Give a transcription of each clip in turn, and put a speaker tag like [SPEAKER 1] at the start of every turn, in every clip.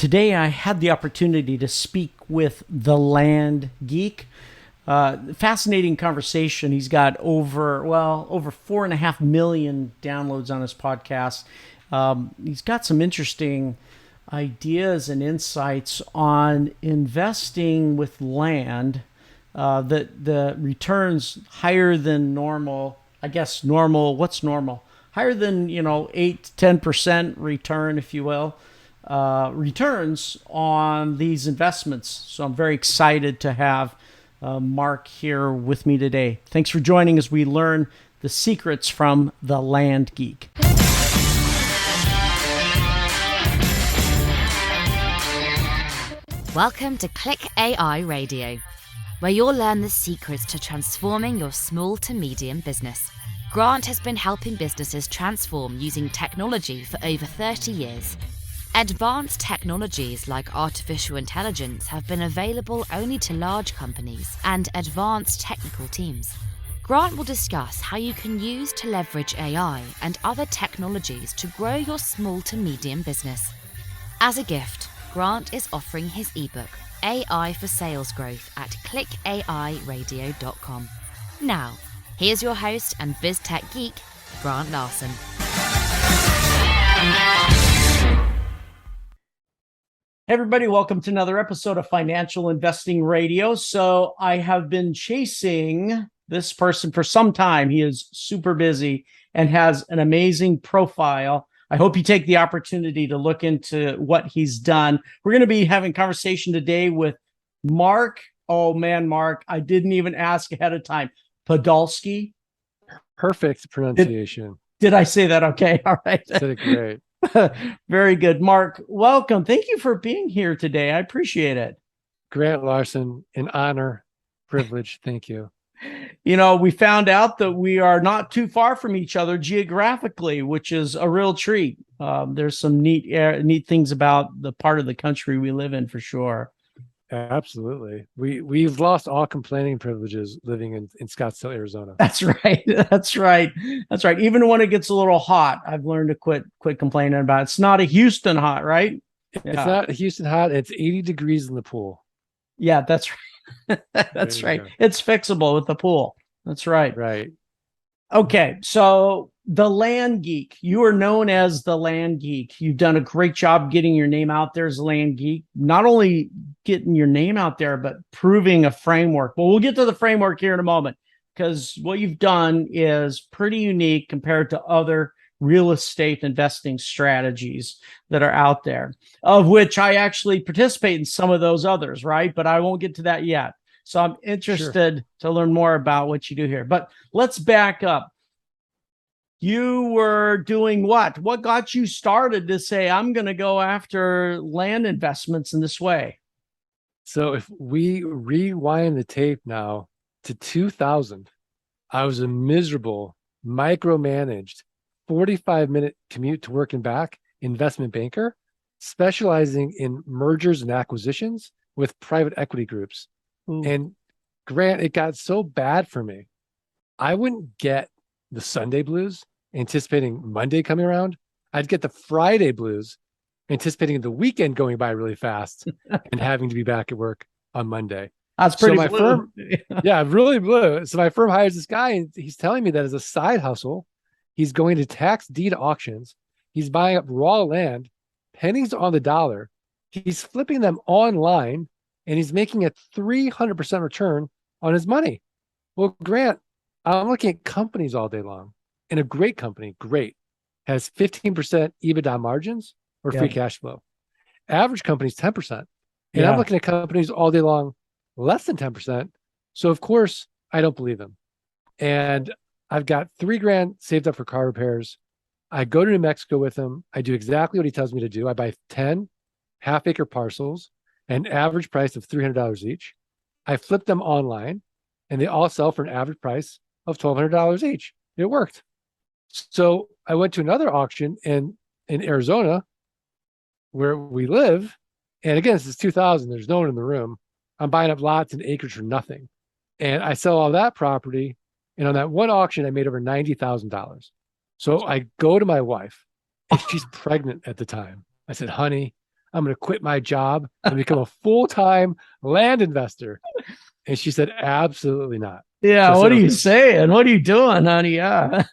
[SPEAKER 1] Today I had the opportunity to speak with the Land Geek. Fascinating conversation. He's got over 4.5 million downloads on his podcast. He's got some interesting ideas and insights on investing with land. That the returns higher than normal. I guess normal. What's normal? Higher than 8 to 10% return, if you will. Returns on these investments. So I'm very excited to have Mark here with me today. Thanks for joining as we learn the secrets from the Land Geek.
[SPEAKER 2] Welcome to Click AI Radio, where you'll learn the secrets to transforming your small to medium business. Grant has been helping businesses transform using technology for over 30 years. Advanced technologies like artificial intelligence have been available only to large companies and advanced technical teams. Grant will discuss how you can use to leverage AI and other technologies to grow your small to medium business. As a gift, Grant is offering his ebook, AI for Sales Growth, at clickairadio.com. Now, here's your host and BizTech geek, Grant Larsen.
[SPEAKER 1] Hey everybody, welcome to another episode of Financial Investing Radio. So I have been chasing this person for some time. He is super busy and has an amazing profile. I hope you take the opportunity to look into what he's done. We're going to be having a conversation today with Mark. Oh man, Mark, I didn't even ask ahead of time. Podolski.
[SPEAKER 3] Perfect pronunciation.
[SPEAKER 1] Did I say that okay? All right.
[SPEAKER 3] Said it great.
[SPEAKER 1] Very good. Mark, welcome. Thank you for being here today. I appreciate it.
[SPEAKER 3] Grant Larsen, an honor, privilege. Thank you.
[SPEAKER 1] We found out that we are not too far from each other geographically, which is a real treat. There's some neat things about the part of the country we live in for sure.
[SPEAKER 3] Absolutely. We've lost all complaining privileges living in Scottsdale, Arizona.
[SPEAKER 1] That's right. That's right. That's right. Even when it gets a little hot, I've learned to quit complaining about it. It's not a Houston hot, right?
[SPEAKER 3] It's not Houston hot. It's 80 degrees in the pool.
[SPEAKER 1] Yeah, that's right. That's right. Go. It's fixable with the pool. That's right.
[SPEAKER 3] Right.
[SPEAKER 1] Okay. So the Land Geek, you are known as the Land Geek. You've done a great job getting your name out there as a Land Geek, not only getting your name out there, but proving a framework. Well, we'll get to the framework here in a moment, because what you've done is pretty unique compared to other real estate investing strategies that are out there, of which I actually participate in some of those others, right? But I won't get to that yet. So I'm interested to learn more about what you do here. But let's back up. You were doing what? What got you started to say, I'm going to go after land investments in this way?
[SPEAKER 3] So if we rewind the tape now to 2000, I was a miserable, micromanaged 45-minute commute to work and back investment banker, specializing in mergers and acquisitions with private equity groups. Ooh. And Grant, it got so bad for me. I wouldn't get the Sunday blues anticipating Monday coming around. I'd get the Friday blues anticipating the weekend going by really fast and having to be back at work on Monday.
[SPEAKER 1] That's pretty
[SPEAKER 3] blue. Firm, yeah, really blue. So my firm hires this guy, and he's telling me that as a side hustle, he's going to tax deed auctions. He's buying up raw land, pennies on the dollar. He's flipping them online, and he's making a 300% return on his money. Well, Grant, I'm looking at companies all day long, and a great company, has 15% EBITDA margins or free cash flow. Average company's 10%. And I'm looking at companies all day long, less than 10%. So of course, I don't believe him. And I've got $3,000 saved up for car repairs. I go to New Mexico with him. I do exactly what he tells me to do. I buy 10 half-acre parcels, an average price of $300 each. I flip them online, and they all sell for an average price of $1,200 each. It worked. So I went to another auction in Arizona, where we live. And again, this is 2000. There's no one in the room. I'm buying up lots and acres for nothing. And I sell all that property. And on that one auction, I made over $90,000. So I go to my wife, and she's pregnant at the time. I said, honey, I'm going to quit my job and become a full-time land investor. And she said, absolutely not.
[SPEAKER 1] Yeah.
[SPEAKER 3] So I
[SPEAKER 1] What
[SPEAKER 3] said,
[SPEAKER 1] are you
[SPEAKER 3] okay.
[SPEAKER 1] saying? What are you doing, honey? Yeah.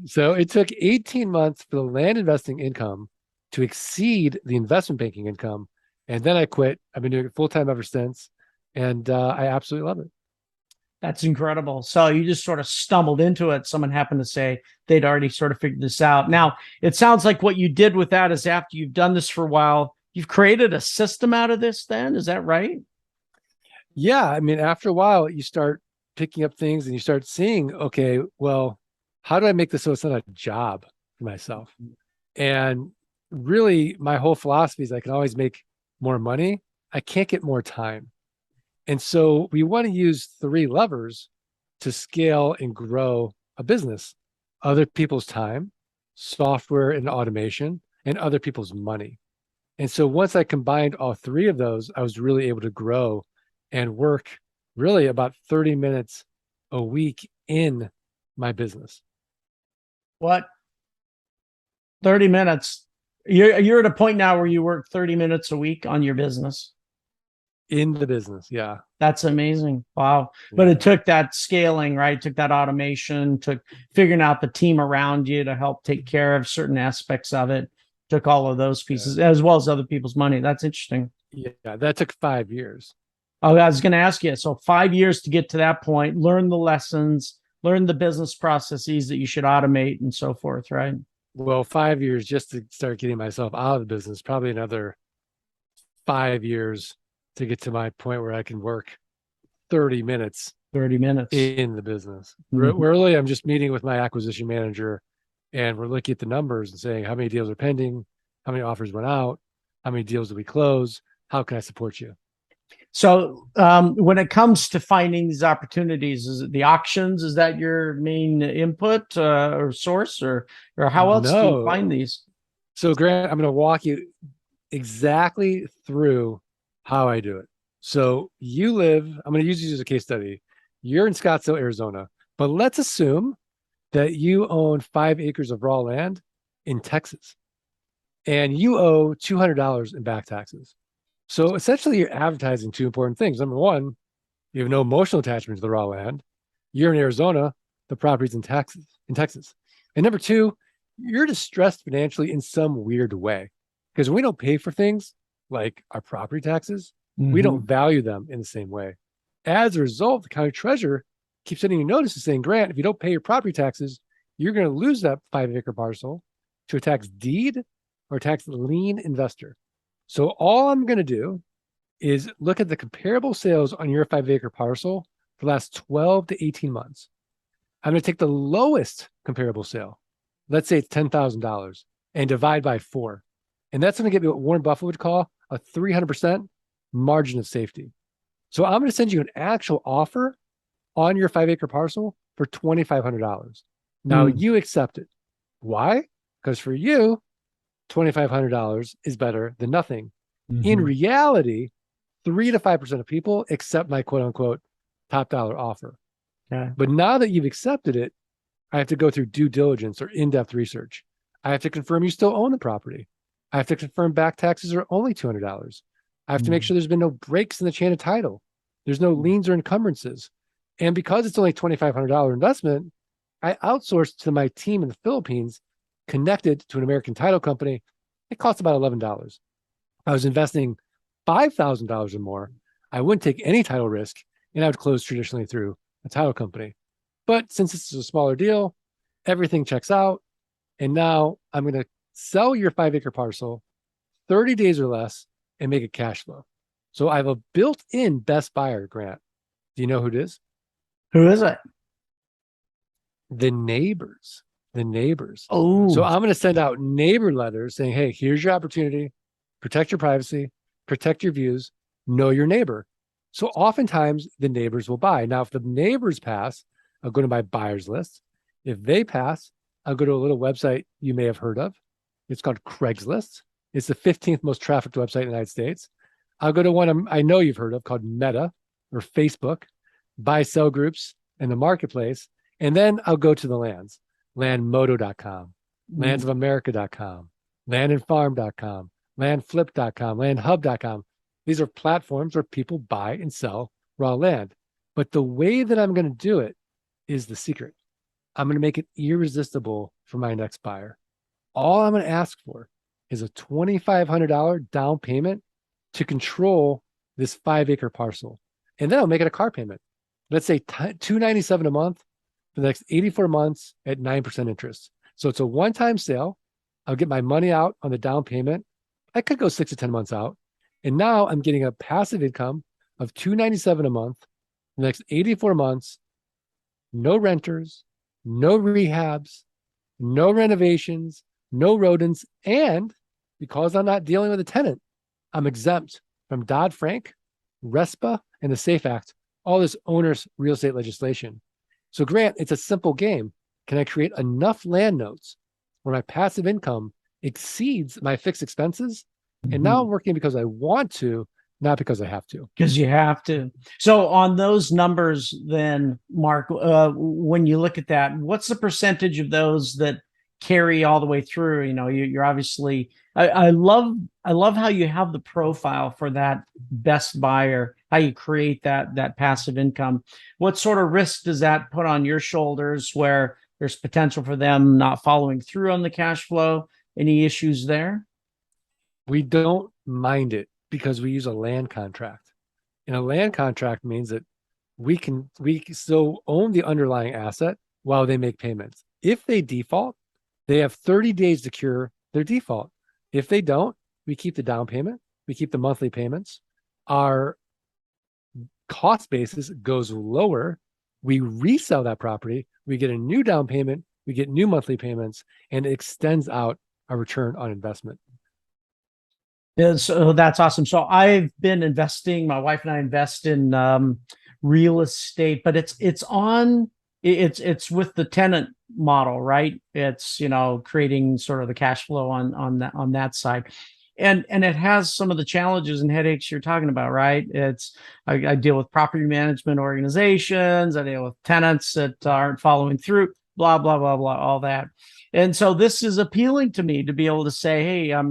[SPEAKER 3] So it took 18 months for the land investing income to exceed the investment banking income. And then I quit. I've been doing it full-time ever since. And I absolutely love it.
[SPEAKER 1] That's incredible. So you just sort of stumbled into it. Someone happened to say they'd already sort of figured this out. Now, it sounds like what you did with that is after you've done this for a while, you've created a system out of this then. Is that right?
[SPEAKER 3] Yeah. I mean, after a while, you start picking up things and you start seeing, okay, well, how do I make this so it's not a job for myself? And really, my whole philosophy is I can always make more money. I can't get more time. And so we want to use three levers to scale and grow a business: other people's time, software and automation, and other people's money. And so once I combined all three of those, I was really able to grow and work really about 30 minutes a week in my business.
[SPEAKER 1] What? 30 minutes. You're at a point now where you work 30 minutes a week on your business.
[SPEAKER 3] In the business. Yeah.
[SPEAKER 1] That's amazing. Wow. But it took that scaling, right? Took that automation, took figuring out the team around you to help take care of certain aspects of it. Took all of those pieces as well as other people's money. That's interesting.
[SPEAKER 3] Yeah. That took 5 years.
[SPEAKER 1] Oh, I was going to ask you. So 5 years to get to that point, learn the lessons, learn the business processes that you should automate and so forth, right?
[SPEAKER 3] Well, 5 years just to start getting myself out of the business, probably another 5 years to get to my point where I can work 30 minutes
[SPEAKER 1] 30 minutes.
[SPEAKER 3] in the business.
[SPEAKER 1] Mhm.
[SPEAKER 3] Really, I'm just meeting with my acquisition manager and we're looking at the numbers and saying how many deals are pending, how many offers went out, how many deals did we close, how can I support you?
[SPEAKER 1] So when it comes to finding these opportunities, is it the auctions? Is that your main input or source, or how else do you find
[SPEAKER 3] No.
[SPEAKER 1] these?
[SPEAKER 3] So, Grant, I'm going to walk you exactly through how I do it. So, I'm going to use you as a case study. You're in Scottsdale, Arizona, but let's assume that you own 5 acres of raw land in Texas and you owe $200 in back taxes. So, essentially, you're advertising two important things. Number one, you have no emotional attachment to the raw land. You're in Arizona, the property's in Texas. And number two, you're distressed financially in some weird way. Because when we don't pay for things like our property taxes, we don't value them in the same way. As a result, the county treasurer keeps sending you notices saying, Grant, if you don't pay your property taxes, you're going to lose that 5 acre parcel to a tax deed or a tax lien investor. So all I'm going to do is look at the comparable sales on your 5 acre parcel for the last 12 to 18 months. I'm going to take the lowest comparable sale. Let's say it's $10,000 and divide by 4. And that's going to get me what Warren Buffett would call a 300% margin of safety. So I'm going to send you an actual offer on your 5 acre parcel for $2,500. Now you accept it. Why? Because for you, $2,500 is better than nothing. In reality, 3 to 5% of people accept my quote unquote top dollar offer.
[SPEAKER 1] Okay.
[SPEAKER 3] But now that you've accepted it, I have to go through due diligence or in-depth research. I have to confirm you still own the property. I have to confirm back taxes are only $200. I have to make sure there's been no breaks in the chain of title. There's no liens or encumbrances. And because it's only $2,500 investment, I outsourced to my team in the Philippines, connected to an American title company. It costs about $11. I was investing $5,000 or more. I wouldn't take any title risk, and I would close traditionally through a title company. But since this is a smaller deal, everything checks out. And now I'm going to sell your 5 acre parcel 30 days or less and make it cash flow. So I have a built-in best buyer, Grant. Do you know who it is?
[SPEAKER 1] Who is it?
[SPEAKER 3] The neighbors. The neighbors.
[SPEAKER 1] Oh,
[SPEAKER 3] So I'm going to send out neighbor letters saying, hey, here's your opportunity. Protect your privacy, protect your views, know your neighbor. So oftentimes the neighbors will buy. Now, if the neighbors pass, I'll go to my buyers list. If they pass, I'll go to a little website you may have heard of. It's called Craigslist. It's the 15th most trafficked website in the United States. I'll go to one I know you've heard of called Meta or Facebook, buy-sell groups and the marketplace. And then I'll go to the lands, landmodo.com, landsofamerica.com, landandfarm.com, landflip.com, landhub.com. These are platforms where people buy and sell raw land. But the way that I'm going to do it is the secret. I'm going to make it irresistible for my next buyer. All I'm going to ask for is a $2,500 down payment to control this 5-acre parcel. And then I'll make it a car payment. Let's say $297 a month for the next 84 months at 9% interest. So it's a one-time sale. I'll get my money out on the down payment. I could go 6 to 10 months out. And now I'm getting a passive income of $297 a month for the next 84 months. No renters, no rehabs, no renovations, no rodents. And because I'm not dealing with a tenant, I'm exempt from Dodd-Frank, RESPA, and the SAFE Act, all this onerous real estate legislation. So Grant, it's a simple game. Can I create enough land notes where my passive income exceeds my fixed expenses? And now I'm working because I want to, not because I have to.
[SPEAKER 1] Because you have to. So on those numbers, then, Mark, when you look at that, what's the percentage of those that carry all the way through? You know, you're obviously. I love how you have the profile for that best buyer. How you create that passive income. What sort of risk does that put on your shoulders? Where there's potential for them not following through on the cash flow? Any issues there?
[SPEAKER 3] We don't mind it because we use a land contract. And a land contract means that we still own the underlying asset while they make payments. If they default, they have 30 days to cure their default. If they don't, we keep the down payment, we keep the monthly payments. Our cost basis goes lower. We resell that property, we get a new down payment, we get new monthly payments, and it extends out our return on investment.
[SPEAKER 1] So that's awesome. So I've been investing. My wife and I invest in real estate, but it's with the tenant model, right? It's creating sort of the cash flow on that side, and it has some of the challenges and headaches you're talking about, right? I deal with property management organizations. I deal with tenants that aren't following through. Blah blah blah blah, all that. And so this is appealing to me to be able to say, hey, I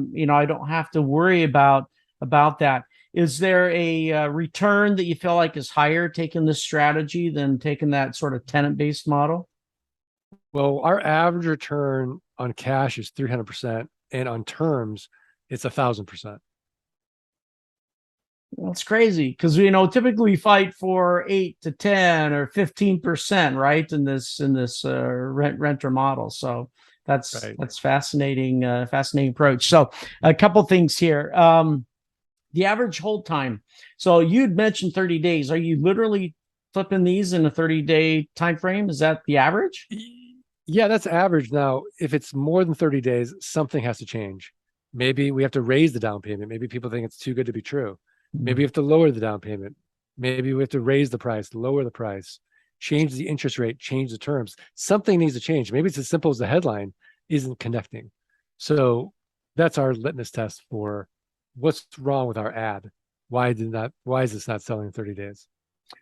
[SPEAKER 1] don't have to worry about that. Is there a return that you feel like is higher taking this strategy than taking that sort of tenant-based model?
[SPEAKER 3] Well, our average return on cash is 300%, and on terms, it's 1,000%.
[SPEAKER 1] That's crazy because typically we fight for 8 to 10 or 15%, right? In this renter model. So that's
[SPEAKER 3] right.
[SPEAKER 1] That's fascinating approach. So a couple things here. The average hold time. So you'd mentioned 30 days. Are you literally flipping these in a 30-day time frame? Is that the average?
[SPEAKER 3] Yeah, that's average. Now, if it's more than 30 days, something has to change. Maybe we have to raise the down payment. Maybe people think it's too good to be true. Maybe we have to lower the down payment. Maybe we have to raise the price, lower the price, change the interest rate, change the terms. Something needs to change. Maybe it's as simple as the headline isn't connecting. So that's our litmus test for what's wrong with our ad. Why is this not selling in 30 days?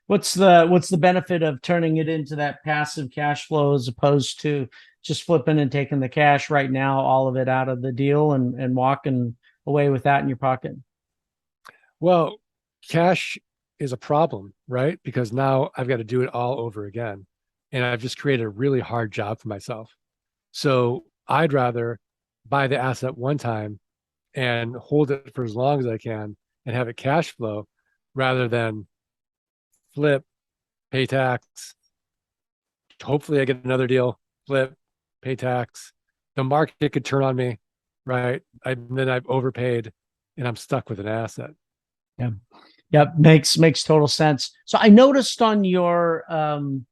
[SPEAKER 1] What's the benefit of turning it into that passive cash flow as opposed to just flipping and taking the cash right now, all of it out of the deal and walking away with that in your pocket?
[SPEAKER 3] Well, cash is a problem, right? Because now I've got to do it all over again. And I've just created a really hard job for myself. So I'd rather buy the asset one time and hold it for as long as I can and have it cash flow rather than flip, pay tax. Hopefully I get another deal, flip, pay tax. The market could turn on me, right? Then I've overpaid and I'm stuck with an asset.
[SPEAKER 1] Yeah. Yeah, makes total sense. So I noticed on your I'm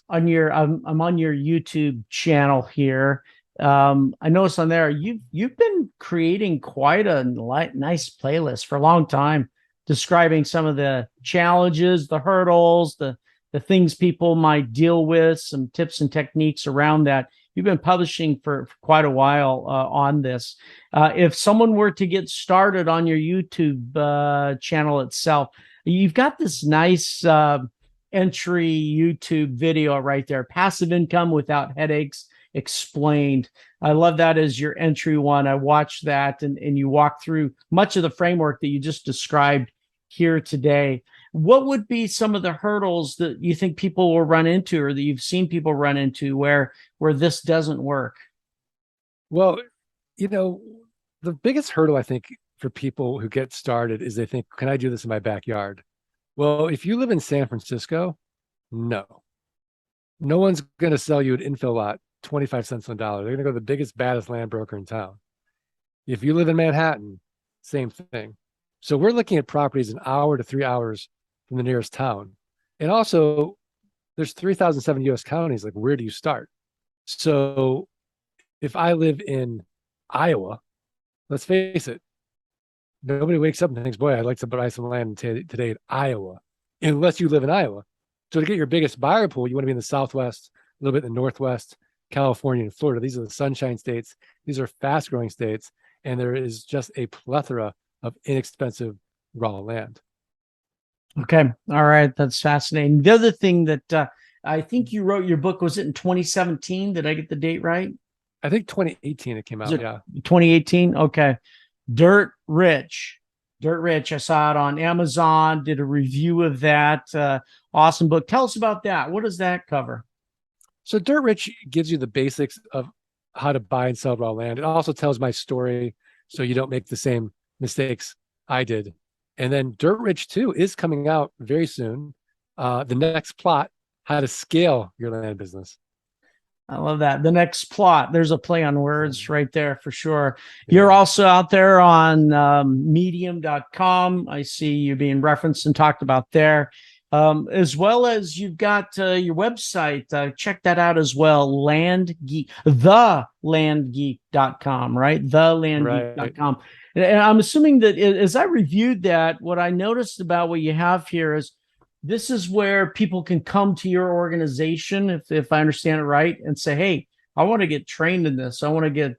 [SPEAKER 1] on your YouTube channel here. I noticed on there you've been creating quite a nice playlist for a long time, describing some of the challenges, the hurdles, the things people might deal with, some tips and techniques around that. You've been publishing for quite a while on this. If someone were to get started on your YouTube channel itself, you've got this nice entry YouTube video right there, Passive Income Without Headaches Explained. I love that as your entry one. I watched that, and you walk through much of the framework that you just described here today. What would be some of the hurdles that you think people will run into, or that you've seen people run into where this doesn't work?
[SPEAKER 3] Well, you know, the biggest hurdle I think for people who get started is they think, can I do this in my backyard? Well, if you live in San Francisco, no. No one's going to sell you an infill lot 25 cents on the dollar. They're going to go to the biggest, baddest land broker in town. If you live in Manhattan, same thing. So we're looking at properties an hour to 3 hours from the nearest town. And also, there's 3,007 US counties. Like, where do you start? So if I live in Iowa, let's face it, nobody wakes up and thinks, boy, I'd like to buy some land today in Iowa, unless you live in Iowa. So to get your biggest buyer pool, you want to be in the Southwest, a little bit in the Northwest, California and Florida. These are the sunshine states. These are fast growing states. And there is just a plethora of inexpensive raw land.
[SPEAKER 1] Okay. All right. That's fascinating. The other thing that I think you wrote your book, was it in 2017? Did I get the date right?
[SPEAKER 3] I think 2018 it came out. Yeah.
[SPEAKER 1] 2018. Okay. Dirt Rich. Dirt Rich. I saw it on Amazon, did a review of that. Awesome book. Tell us about that. What does that cover?
[SPEAKER 3] So Dirt Rich gives you the basics of how to buy and sell raw land. It also tells my story so you don't make the same mistakes I did. And then Dirt Rich 2 is coming out very soon. The next plot, how to scale your land business.
[SPEAKER 1] I love that. The next plot. There's a play on words right there for sure.
[SPEAKER 3] Yeah.
[SPEAKER 1] You're also out there on medium.com. I see you being referenced and talked about there. As well as you've got your website. Check that out as well. Land Geek, thelandgeek.com, right? Thelandgeek.com. Right. And I'm assuming that as I reviewed that, what I noticed about what you have here is this is where people can come to your organization, if I understand it right, and say, hey, I want to get trained in this. I want to get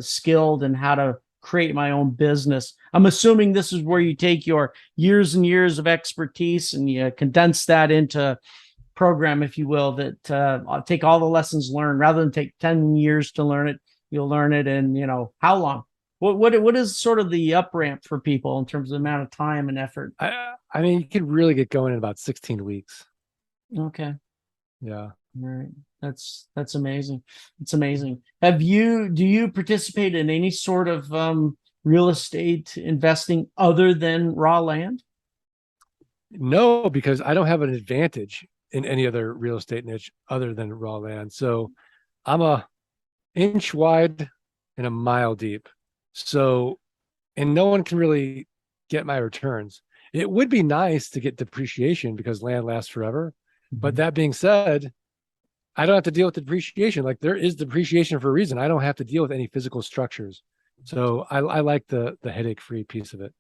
[SPEAKER 1] skilled in how to create my own business. I'm assuming this is where you take your years and years of expertise and you condense that into program, if you will, that take all the lessons learned. Rather than take 10 years to learn it, you'll learn it in, how long? What is sort of the up ramp for people in terms of the amount of time and effort?
[SPEAKER 3] I mean, you could really get going in about 16 weeks.
[SPEAKER 1] Okay.
[SPEAKER 3] Yeah.
[SPEAKER 1] All right. That's amazing. It's amazing. Do you participate in any sort of real estate investing other than raw land?
[SPEAKER 3] No, because I don't have an advantage in any other real estate niche other than raw land. So I'm a inch wide and a mile deep. So, and no one can really get my returns. It would be nice to get depreciation because land lasts forever. Mm-hmm. But that being said, I don't have to deal with the depreciation. Like, there is depreciation for a reason. I don't have to deal with any physical structures. So I like the headache-free piece of it.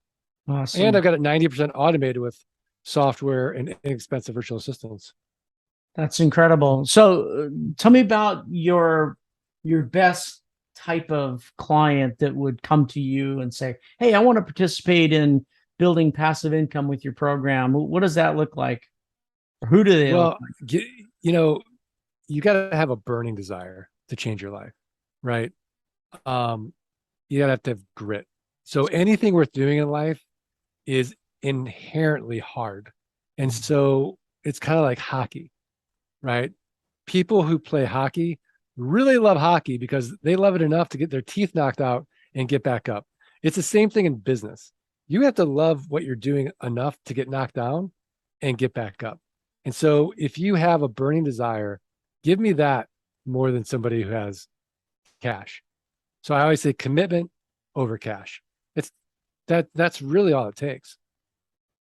[SPEAKER 3] Awesome. And I've got it 90% automated with software and inexpensive virtual assistants.
[SPEAKER 1] That's incredible. So tell me about your best type of client that would come to you and say, hey, I want to participate in building passive income with your program. What does that look like? Or who do they look like?
[SPEAKER 3] You got to have a burning desire to change your life, right? You got to have grit. So anything worth doing in life is inherently hard. And so it's kind of like hockey, right? People who play hockey really love hockey because they love it enough to get their teeth knocked out and get back up. It's the same thing in business. You have to love what you're doing enough to get knocked down and get back up. And so if you have a burning desire, give me that more than somebody who has cash. So I always say commitment over cash. That's really all it takes.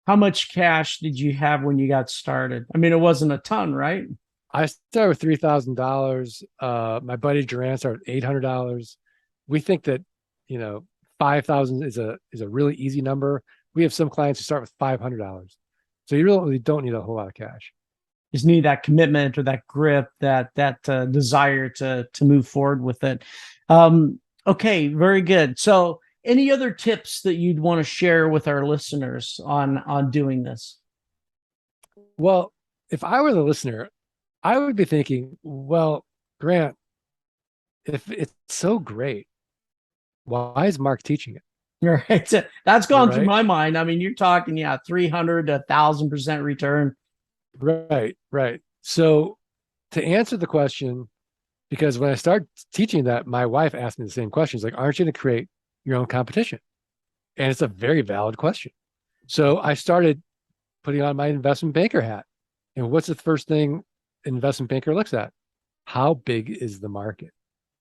[SPEAKER 1] How much cash did you have when you got started? I mean, it wasn't a ton, right?
[SPEAKER 3] I started with $3,000. My buddy Duran started with $800. We think that, 5,000 is a really easy number. We have some clients who start with $500. So you really don't need a whole lot of cash.
[SPEAKER 1] Just need that commitment or that grip, that desire to move forward with it. Okay, very good. So any other tips that you'd want to share with our listeners on doing this?
[SPEAKER 3] Well, if I were the listener, I would be thinking, well, Grant, if it's so great, why is Mark teaching it?
[SPEAKER 1] Right. That's gone through
[SPEAKER 3] Right?
[SPEAKER 1] my mind. I mean, you're talking, 300 to 1,000% return.
[SPEAKER 3] Right, right. So to answer the question, because when I started teaching that, my wife asked me the same question. She's like, aren't you going to create your own competition? And it's a very valid question. So I started putting on my investment banker hat. And what's the first thing an investment banker looks at? How big is the market?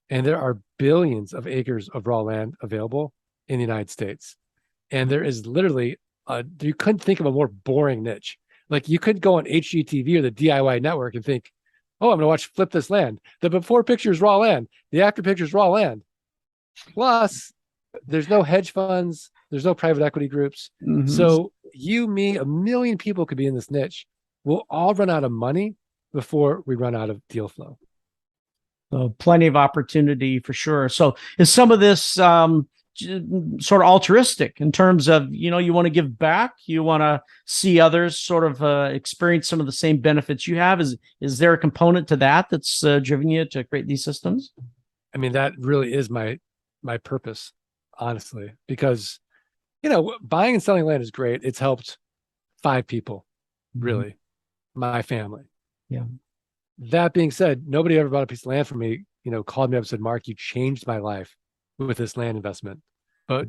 [SPEAKER 3] And there are billions of acres of raw land available in the United States. And there is literally, you couldn't think of a more boring niche. Like you could go on HGTV or the DIY network and think, oh, I'm going to watch Flip This Land. The before picture is raw land. The after picture is raw land. Plus, there's no hedge funds. There's no private equity groups.
[SPEAKER 1] Mm-hmm.
[SPEAKER 3] So you, me, a million people could be in this niche. We'll all run out of money before we run out of deal flow.
[SPEAKER 1] So plenty of opportunity for sure. So is some of this sort of altruistic in terms of, you want to give back, you want to see others sort of experience some of the same benefits you have? Is there a component to that that's driven you to create these systems?
[SPEAKER 3] I mean, that really is my purpose, honestly, because, buying and selling land is great. It's helped 5 people, really, my family.
[SPEAKER 1] Yeah.
[SPEAKER 3] That being said, nobody ever bought a piece of land from me, called me up and said, Mark, you changed my life with this land investment. But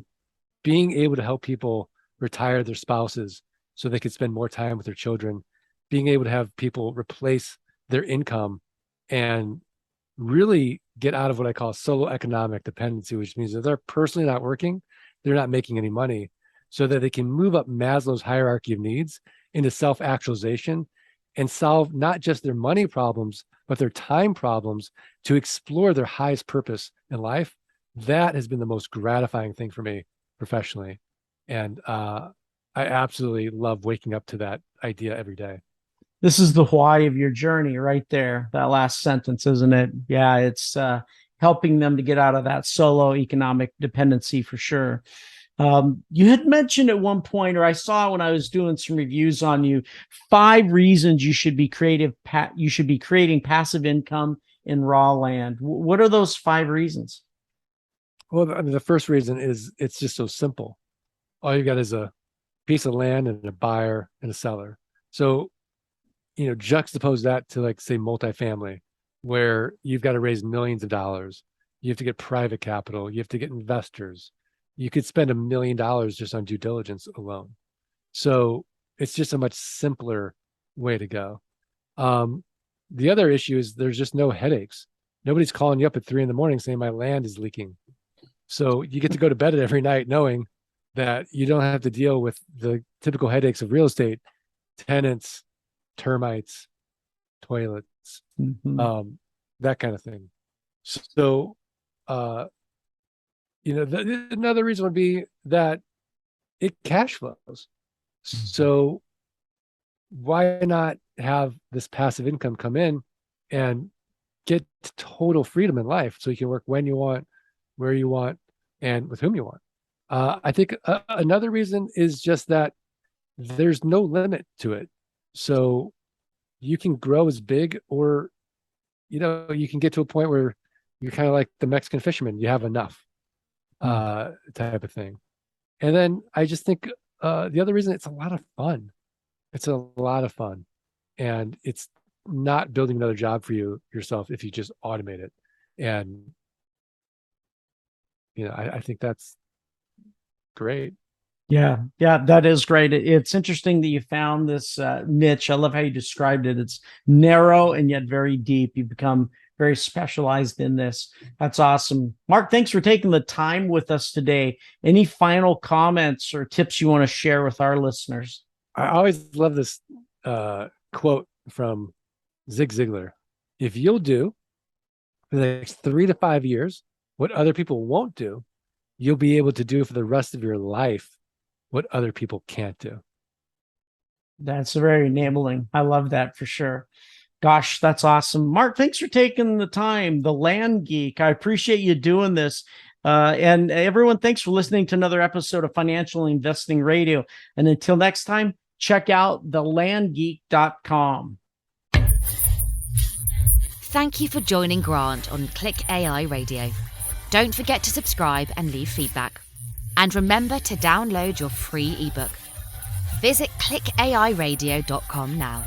[SPEAKER 3] being able to help people retire their spouses so they could spend more time with their children, being able to have people replace their income and really get out of what I call solo economic dependency, which means that they're personally not working, they're not making any money, so that they can move up Maslow's hierarchy of needs into self-actualization and solve not just their money problems, but their time problems to explore their highest purpose in life. That has been the most gratifying thing for me professionally. And I absolutely love waking up to that idea every day.
[SPEAKER 1] This is the why of your journey right there. That last sentence, isn't it? Yeah, it's helping them to get out of that solo economic dependency for sure. You had mentioned at one point, or I saw when I was doing some reviews on you, 5 reasons you should be you should be creating passive income in raw land. What are those 5 reasons?
[SPEAKER 3] Well, I mean, the first reason is it's just so simple. All you got is a piece of land and a buyer and a seller. So, juxtapose that to, like, say, multifamily, where you've got to raise millions of dollars. You have to get private capital. You have to get investors. You could spend $1 million just on due diligence alone. So it's just a much simpler way to go. The other issue is there's just no headaches. Nobody's calling you up at 3 a.m. saying my land is leaking. So you get to go to bed every night knowing that you don't have to deal with the typical headaches of real estate, tenants, termites, toilets, that kind of thing. So, another reason would be that it cash flows. So why not have this passive income come in and get total freedom in life so you can work when you want, where you want, and with whom you want? I think another reason is just that there's no limit to it. So you can grow as big, or, you can get to a point where you're kind of like the Mexican fisherman. You have enough type of thing. And then I just think the other reason, it's a lot of fun. It's a lot of fun. And it's not building another job for yourself if you just automate it. And, I think that's great.
[SPEAKER 1] Yeah, that is great. It's interesting that you found this niche. I love how you described it. It's narrow and yet very deep. You become very specialized in this. That's awesome. Mark, thanks for taking the time with us today. Any final comments or tips you want to share with our listeners?
[SPEAKER 3] I always love this quote from Zig Ziglar. If you'll do for the next 3 to 5 years what other people won't do, you'll be able to do for the rest of your life what other people can't do.
[SPEAKER 1] That's very enabling. I love that for sure. Gosh, that's awesome. Mark, thanks for taking the time. The Land Geek. I appreciate you doing this. And everyone, thanks for listening to another episode of Financial Investing Radio. And until next time, check out thelandgeek.com.
[SPEAKER 2] Thank you for joining Grant on Click AI Radio. Don't forget to subscribe and leave feedback. And remember to download your free ebook. Visit clickairadio.com now.